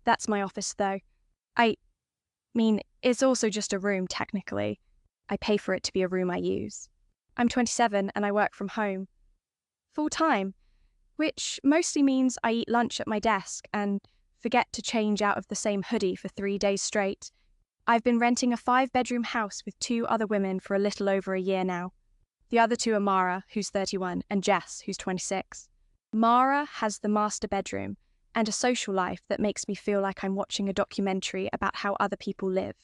That's my office, though. I mean, it's also just a room, technically. I pay for it to be a room I use. I'm 27 and I work from home. Full time, which mostly means I eat lunch at my desk and forget to change out of the same hoodie for 3 days straight. I've been renting a 5-bedroom house with 2 other women for a little over a year now. The other 2 are Mara, who's 31, and Jess, who's 26. Mara has the master bedroom and a social life that makes me feel like I'm watching a documentary about how other people live.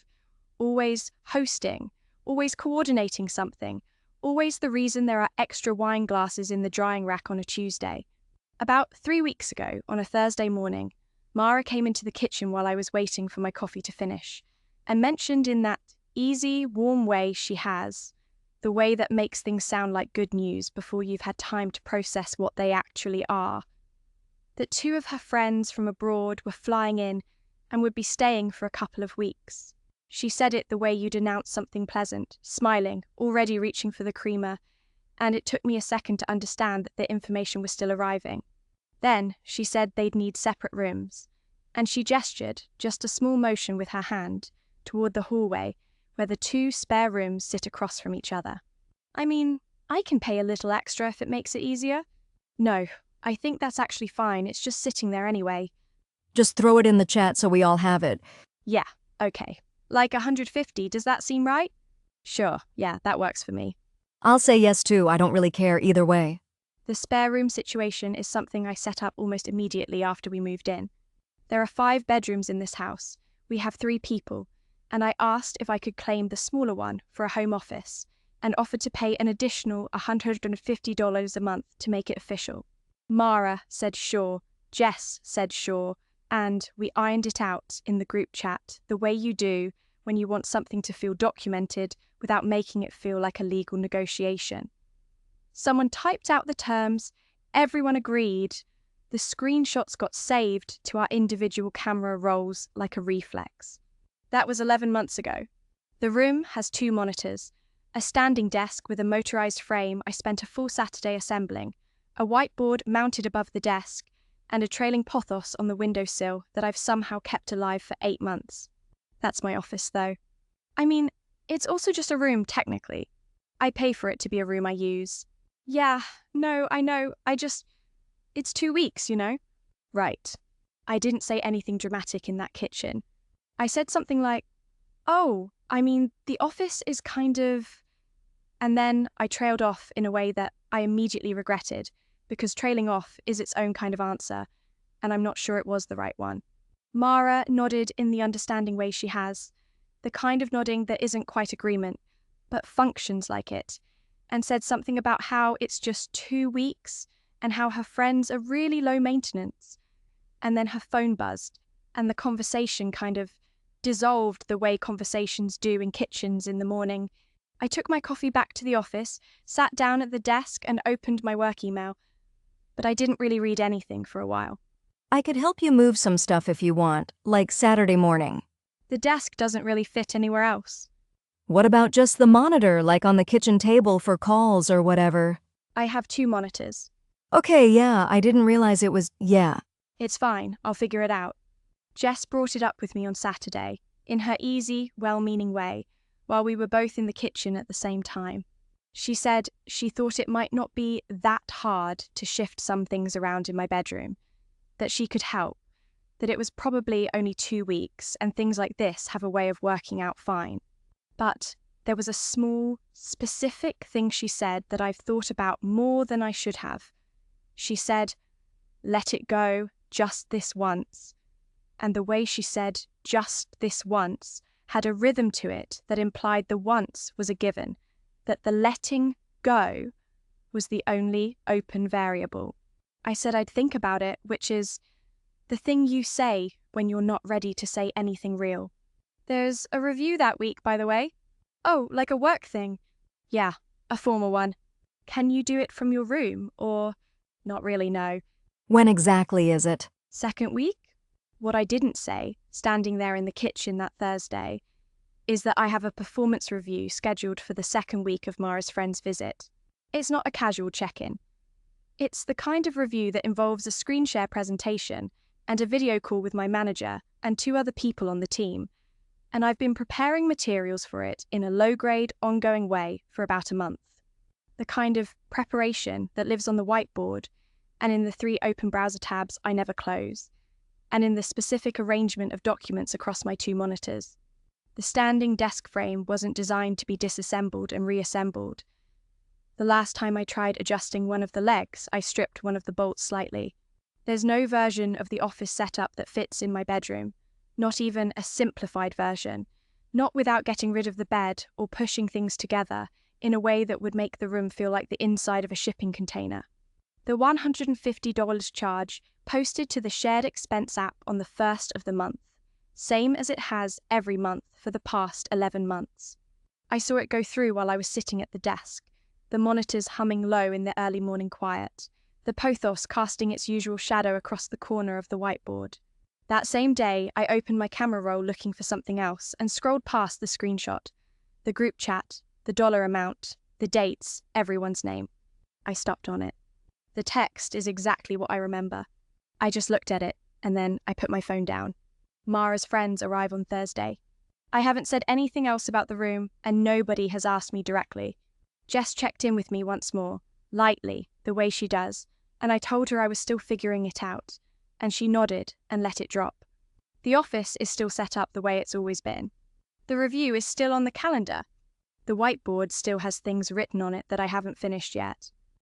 Always hosting, always coordinating something, always the reason there are extra wine glasses in the drying rack on a Tuesday. About 3 weeks ago, on a Thursday morning, Mara came into the kitchen while I was waiting for my coffee to finish, and mentioned in that easy, warm way she has, the way that makes things sound like good news before you've had time to process what they actually are, that 2 of her friends from abroad were flying in and would be staying for a couple of weeks. She said it the way you'd announce something pleasant, smiling, already reaching for the creamer, and it took me a second to understand that the information was still arriving. Then she said they'd need separate rooms, and she gestured, just a small motion with her hand, toward the hallway where the 2 spare rooms sit across from each other. I mean, I can pay a little extra if it makes it easier. No, I think that's actually fine, it's just sitting there anyway. Just throw it in the chat so we all have it. Yeah, okay. Like 150, does that seem right? Sure, yeah, that works for me. I'll say yes too, I don't really care either way. The spare room situation is something I set up almost immediately after we moved in. There are 5 bedrooms in this house. We have 3 people, and I asked if I could claim the smaller one for a home office, and offered to pay an additional $150 a month to make it official. Mara said sure, Jess said sure, and we ironed it out in the group chat the way you do when you want something to feel documented without making it feel like a legal negotiation. Someone typed out the terms, everyone agreed. The screenshots got saved to our individual camera rolls like a reflex. That was 11 months ago. The room has 2 monitors, a standing desk with a motorized frame I spent a full Saturday assembling, a whiteboard mounted above the desk, and a trailing pothos on the windowsill that I've somehow kept alive for 8 months. That's my office, though. I mean, it's also just a room, technically. I pay for it to be a room I use. Yeah, no, I know, it's 2 weeks, you know? Right. I didn't say anything dramatic in that kitchen. I said something like, oh, I mean, the office is kind of... And then I trailed off in a way that I immediately regretted, because trailing off is its own kind of answer, and I'm not sure it was the right one. Mara nodded in the understanding way she has, the kind of nodding that isn't quite agreement, but functions like it, and said something about how it's just 2 weeks and how her friends are really low maintenance. And then her phone buzzed, and the conversation kind of dissolved the way conversations do in kitchens in the morning. I took my coffee back to the office, sat down at the desk and opened my work email, but I didn't really read anything for a while. I could help you move some stuff if you want, like Saturday morning. The desk doesn't really fit anywhere else. What about just the monitor, like on the kitchen table for calls or whatever? I have 2 monitors. Okay, yeah, I didn't realize it was, yeah. It's fine, I'll figure it out. Jess brought it up with me on Saturday, in her easy, well-meaning way, while we were both in the kitchen at the same time. She said she thought it might not be that hard to shift some things around in my bedroom, that she could help, that it was probably only 2 weeks and things like this have a way of working out fine. But there was a small, specific thing she said that I've thought about more than I should have. She said, let it go just this once. And the way she said just this once had a rhythm to it that implied the once was a given, that the letting go was the only open variable. I said I'd think about it, which is the thing you say when you're not ready to say anything real. There's a review that week, by the way. Oh, like a work thing? Yeah, a formal one. Can you do it from your room, or... Not really, no. When exactly is it? 2nd week? What I didn't say, standing there in the kitchen that Thursday, is that I have a performance review scheduled for the 2nd week of Mara's friend's visit. It's not a casual check-in. It's the kind of review that involves a screen share presentation, and a video call with my manager and 2 other people on the team, and I've been preparing materials for it in a low-grade, ongoing way for about a month. The kind of preparation that lives on the whiteboard and in the 3 open browser tabs I never close, and in the specific arrangement of documents across my 2 monitors. The standing desk frame wasn't designed to be disassembled and reassembled. The last time I tried adjusting one of the legs, I stripped one of the bolts slightly. There's no version of the office setup that fits in my bedroom, not even a simplified version, not without getting rid of the bed or pushing things together in a way that would make the room feel like the inside of a shipping container. The $150 charge posted to the shared expense app on the 1st of the month, same as it has every month for the past 11 months. I saw it go through while I was sitting at the desk, the monitors humming low in the early morning quiet, the pothos casting its usual shadow across the corner of the whiteboard. That same day, I opened my camera roll looking for something else and scrolled past the screenshot, the group chat, the dollar amount, the dates, everyone's name. I stopped on it. The text is exactly what I remember. I just looked at it, and then I put my phone down. Mara's friends arrive on Thursday. I haven't said anything else about the room, and nobody has asked me directly. Jess checked in with me once more, lightly, the way she does, and I told her I was still figuring it out, and she nodded and let it drop. The office is still set up the way it's always been. The review is still on the calendar. The whiteboard still has things written on it that I haven't finished yet.